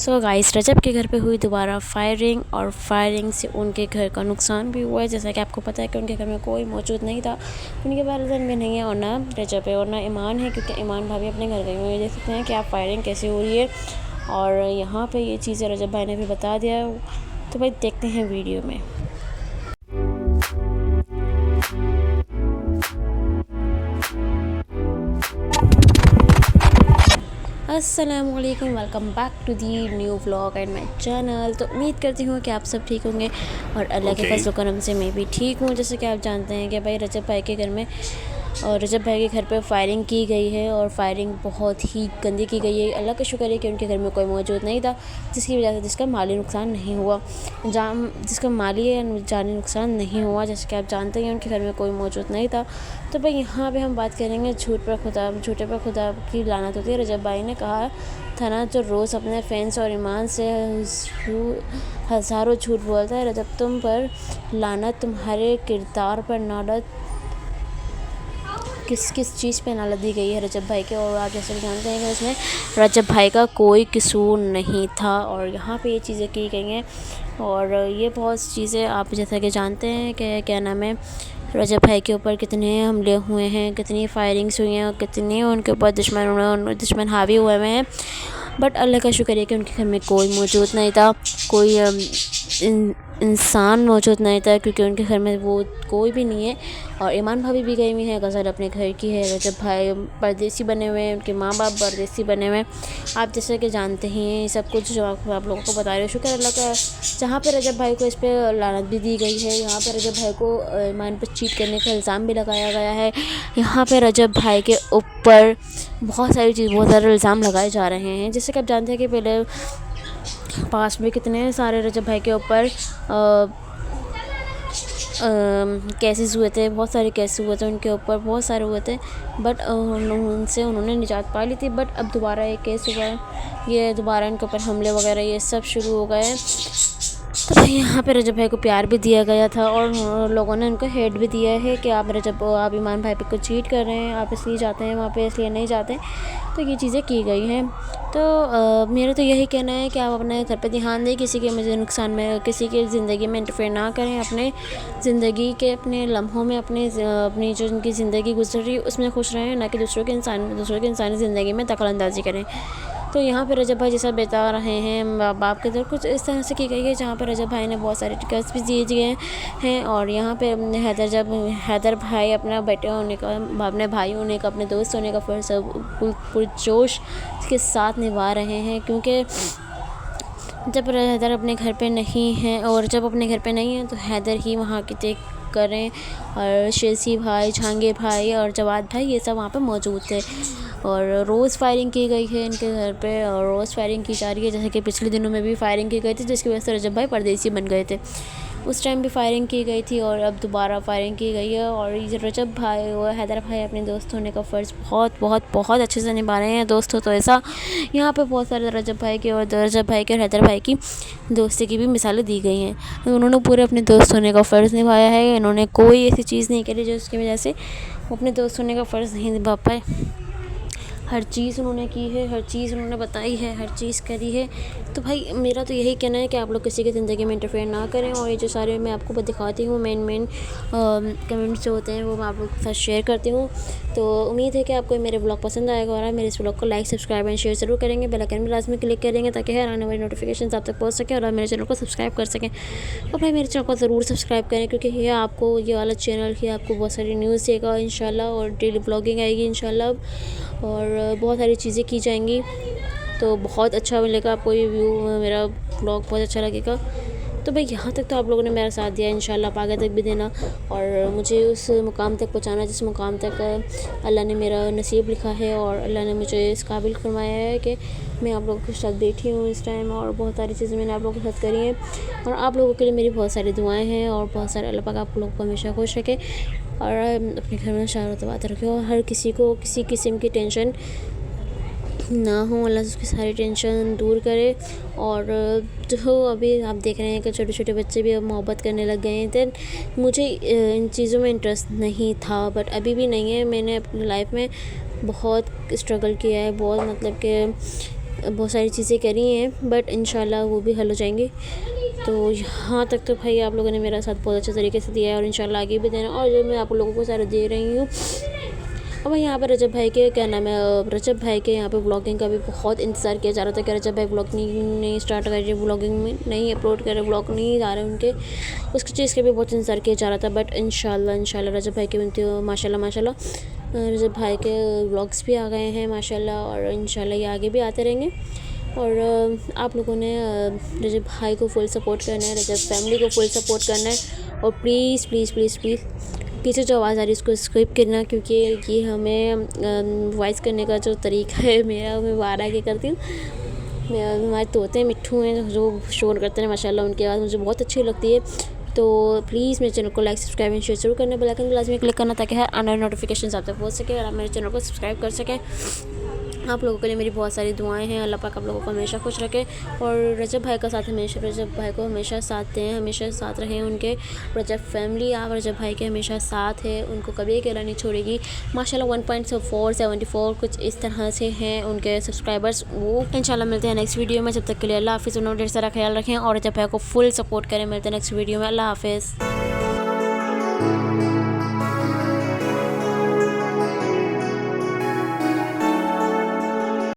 So guys, रजब के घर पे हुई दोबारा फायरिंग और फायरिंग से उनके घर का नुकसान भी हुआ है। जैसा कि आपको पता है कि उनके घर में कोई मौजूद नहीं था, उनके वालिदैन भी नहीं है और ना रजब है और ना ईमान है, क्योंकि ईमान भाभी अपने घर गई हुई है। देख सकते हैं कि आप फायरिंग कैसे हो रही है और यहाँ पे ये चीज़ें रजब भाई ने भी बता दिया। तो भाई देखते हैं वीडियो में। अस्सलामुअलैकुम, welcome back to the new vlog and my channel. तो उम्मीद करती हूँ कि आप सब ठीक होंगे और अल्लाह के फजल करम से मैं भी ठीक हूँ। जैसे कि आप जानते हैं कि भाई रजब भाई के घर में और रजब भाई के घर पे फायरिंग की गई है और फायरिंग बहुत ही गंदी की गई है। अल्लाह का शुक्र है कि उनके घर में कोई मौजूद नहीं था, जिसकी वजह से जिसका माली नुकसान नहीं हुआ, जिसका माली या जानी नुकसान नहीं हुआ। जैसे कि आप जानते हैं उनके घर में कोई मौजूद नहीं था। तो भाई यहाँ पे हम बात करेंगे झूठे पर खुदा की लानत होती है। रजब भाई ने कहा था ना, जो रोज़ अपने फैंस और ईमान से हज़ारों झूठ बोलता है, रजब तुम पर लानत, तुम्हारे किरदार पर नालत, किस किस चीज़ पे नालत दी गई है रजब भाई के। और आप जैसे भी जानते हैं कि उसमें रजब भाई का कोई कसूर नहीं था और यहाँ पे ये चीज़ें की गई हैं। और ये बहुत चीज़ें आप जैसा कि जानते हैं कि क्या नाम है, रजब भाई के ऊपर कितने हमले हुए हैं, कितनी फायरिंग्स हुई हैं और कितने उनके ऊपर दुश्मन हावी हुए हैं। बट अल्लाह का शुक्र है कि उनके घर में कोई मौजूद नहीं था, कोई इंसान मौजूद नहीं था, क्योंकि उनके घर में वो कोई भी नहीं है। और ईमान भाभी भी गई हुई है, गज़ल अपने घर की है। रजब भाई परदेसी बने हुए हैं, उनके माँ बाप परदेसी बने हुए हैं। आप जैसे कि जानते हैं सब कुछ जो आप लोगों को बता रहे हो। शुक्र अल्लाह का, जहाँ पे रजब भाई को इस पर लानत भी दी गई है, यहाँ पे रजब भाई को ईमान पर चीट करने का इल्ज़ाम भी लगाया गया है। यहाँ पे रजब भाई के ऊपर बहुत सारे इल्ज़ाम लगाए जा रहे हैं। जैसे कि आप जानते हैं कि पहले पास में कितने सारे रजब भाई के ऊपर केसेस हुए थे, बहुत सारे केस हुए थे उनके ऊपर, बहुत सारे हुए थे। बट उनसे उन्होंने निजात पा ली थी। बट अब दोबारा एक केस हुआ है, ये दोबारा इनके ऊपर हमले वगैरह ये सब शुरू हो गए हैं। तो भाई यहाँ पे रजब भाई को प्यार भी दिया गया था और लोगों ने उनको हेट भी दिया है कि आप ईमान भाई पे को चीट कर रहे हैं, आप इसलिए जाते हैं वहाँ पे, इसलिए नहीं जाते। तो ये चीज़ें की गई हैं। तो मेरा तो यही कहना है कि आप अपने घर पे ध्यान दें, किसी के मुझे नुकसान में, किसी की ज़िंदगी में इंटरफेयर ना करें, अपने ज़िंदगी के अपने लम्हों में अपनी जो उनकी ज़िंदगी गुजर रही है उसमें खुश रहें, ना कि दूसरों की इंसानी ज़िंदगी में दखलंदाजी करें। तो यहाँ पे रजब भाई जैसा बता रहे हैं बाप के तरफ कुछ इस तरह से की गई है, जहाँ पे रजब भाई ने बहुत सारे टिकट्स भी दिए गए हैं। और यहाँ पे हैदर भाई अपना बेटे होने का, अपने भाई होने का, अपने दोस्त होने का फ़र्ज़ पुरजोश के साथ निभा रहे हैं। क्योंकि जब हैदर अपने घर पे नहीं है और जब अपने घर पे नहीं है तो हैदर ही वहाँ की देख करें। और शेरसी भाई, जहांगीर भाई और जवाद भाई ये सब वहाँ पे मौजूद थे। और रोज़ फायरिंग की गई है इनके घर पे और रोज़ फायरिंग की जा रही है। जैसे कि पिछले दिनों में भी फायरिंग की गई थी, जिसकी वजह से रजब भाई परदेसी बन गए थे। उस टाइम भी फायरिंग की गई थी और अब दोबारा फायरिंग की गई है। और ये रजब भाई और हैदर भाई अपने दोस्त होने का फ़र्ज़ बहुत बहुत बहुत अच्छे से निभा रहे हैं। दोस्त हो तो ऐसा, यहाँ पे बहुत सारे रजब भाई के और हैदर भाई की दोस्ती की भी मिसालें दी गई हैं। उन्होंने पूरे अपने दोस्त होने का फ़र्ज़ निभाया है। इन्होंने कोई ऐसी चीज़ नहीं करी जिसकी वजह से अपने दोस्त होने का फ़र्ज़ नहीं निभा पाए। हर चीज़ उन्होंने की है, हर चीज़ उन्होंने बताई है, हर चीज़ करी है। तो भाई मेरा तो यही कहना है कि आप लोग किसी की ज़िंदगी में इंटरफेयर ना करें। और ये जो सारे मैं आपको दिखाती हूँ मेन कमेंट्स जो होते हैं वो मैं आप लोगों के साथ शेयर करती हूँ। तो उम्मीद है कि आपको मेरे ब्लॉग पसंद आएगा और आप मेरे इस ब्लॉग को लाइक, सब्सक्राइब एंड शेयर ज़रूर करेंगे। बेल आइकन में लाजमी क्लिक करेंगे ताकि हर आने वाली नोटिफिकेशन आप तक पहुँच सके और आप मेरे चैनल को सब्सक्राइब कर सकें। और भाई मेरे चैनल को ज़रूर सब्सक्राइब करें, क्योंकि ये वाला चैनल ही आपको बहुत सारी न्यूज़ देगा इंशाल्लाह, और डेली ब्लॉगिंग आएगी इंशाल्लाह, और बहुत सारी चीज़ें की जाएंगी। तो बहुत अच्छा मिलेगा आपको ये व्यू, मेरा ब्लॉग बहुत अच्छा लगेगा। तो भाई यहाँ तक तो आप लोगों ने मेरा साथ दिया, इंशाल्लाह आप आगे तक भी देना और मुझे उस मुकाम तक पहुँचाना जिस मुकाम तक अल्लाह ने मेरा नसीब लिखा है और अल्लाह ने मुझे इस काबिल फरमाया है कि मैं आप लोगों के साथ बैठी हूँ इस टाइम। और बहुत सारी चीज़ें मैंने आप लोगों के साथ करी हैं और आप लोगों के लिए मेरी बहुत सारी दुआएँ हैं और बहुत सारे अल्लाह पाक आप लोगों को हमेशा खुश रखे और अपने घर में शार तबात रखे और हर किसी को किसी किस्म की टेंशन ना हो, अल्लाह उसकी सारी टेंशन दूर करे। और जो अभी आप देख रहे हैं कि छोटे छोटे बच्चे भी अब मोहब्बत करने लग गए हैं। तो मुझे इन चीज़ों में इंटरेस्ट नहीं था, बट अभी भी नहीं है। मैंने अपनी लाइफ में बहुत स्ट्रगल किया है, बहुत मतलब कि बहुत सारी चीज़ें करी हैं, बट इंशाल्लाह वो भी हल हो जाएंगी। तो यहाँ तक तो भाई आप लोगों ने मेरा साथ बहुत अच्छे तरीके से दिया है, और इंशाल्लाह आगे भी देना। और जो मैं आप लोगों को सारा दे रही हूँ। अब भाई यहाँ पर रजब भाई के क्या नाम है, रजब भाई के यहाँ पे व्लॉगिंग का भी बहुत इंतज़ार किया जा रहा था कि रजब भाई व्लॉग नहीं स्टार्ट कर रहे, व्लॉगिंग में नहीं अपलोड कर रहे, व्लॉग नहीं आ रहे उनके, उसकी चीज़ का भी बहुत इंतज़ार किया जा रहा था। बट इंशाल्लाह रजब भाई के बनते हो माशाल्लाह रजब भाई के व्लॉग्स भी आ गए हैं माशाल्लाह, और इंशाल्लाह ये आगे भी आते रहेंगे। और आप लोगों ने रजब भाई को फुल सपोर्ट करना है, रजब फैमिली को फुल सपोर्ट करना है। और प्लीज़ प्लीज़ प्लीज़ प्लीज़ पीछे जो आवाज़ आ रही है उसको स्किप करना, क्योंकि ये हमें वॉइस करने का जो तरीका है मेरा, मैं बाहर आके करती हूँ। हमारे तोते मिट्ठू हैं जो शोर करते हैं माशाल्लाह, उनकी आवाज़ मुझे बहुत अच्छी लगती है। तो प्लीज़ मेरे चैनल को लाइक सब्सक्राइब एंड शेयर जरूर करना, बेल आइकन को लाजमी क्लिक करना ताकि हर आने वाले नोटिफिकेशन आप तक पहुँच सके और आप मेरे चैनल को सब्सक्राइब कर सकें। आप लोगों के लिए मेरी बहुत सारी दुआएं हैं। अल्लाह पाक आप लोगों को हमेशा खुश रखे, और रजब भाई का साथ हमेशा, रजब भाई को हमेशा साथ दें, हमेशा साथ रहें उनके। रजब फैमिली आप रजब भाई के हमेशा साथ है, उनको कभी अकेला नहीं छोड़ेगी माशाल्लाह। 1.474 कुछ इस तरह से हैं उनके सब्सक्राइबर्स। वो इंशाल्लाह मिलते हैं नेक्स्ट वीडियो में, जब तक के लिए अल्लाह हाफ़िज़। उन्होंने ढेर सारा ख्याल रखें और रजब भाई को फुल सपोर्ट करें। मिलते हैं नेक्स्ट वीडियो में, अल्लाह हाफ़िज़।